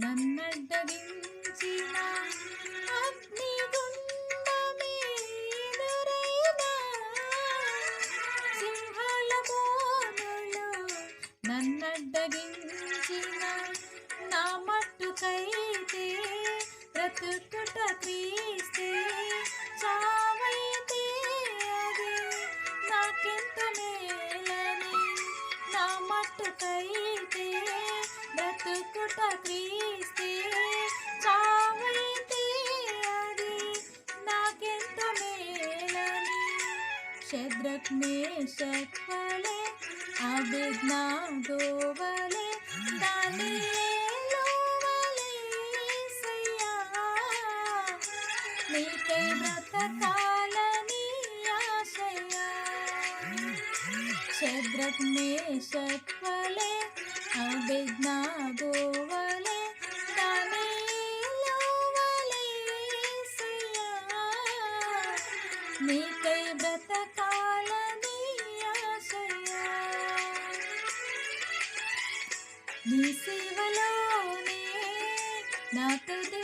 నన్నడ్డగించిన అగ్నిగుండమే ఎదురైనా సింహాల బోనులు నన్నడ్డగించిన నా మట్టుకైతే బ్రతుకుట క్రీస్తే చావైతే అది నాకెంత మేలని నా మట్టుకైతే బ్రతుకుట క్రీస్తే చావైతే అది నాకెంత మేలని శద్రక్ మేషక్ వలె అబేద్నగో వలె దానియేలు వలె యేసయ్యా నీకై బ్రతకాలని ఆశయా శద్రక్ మేషక్ వలె అబేద్నగో వలె దానియేలు వలె యేసయ్యా నీకై బ్రతకాలని ఆశయా నీ సేవలోనే నా తుది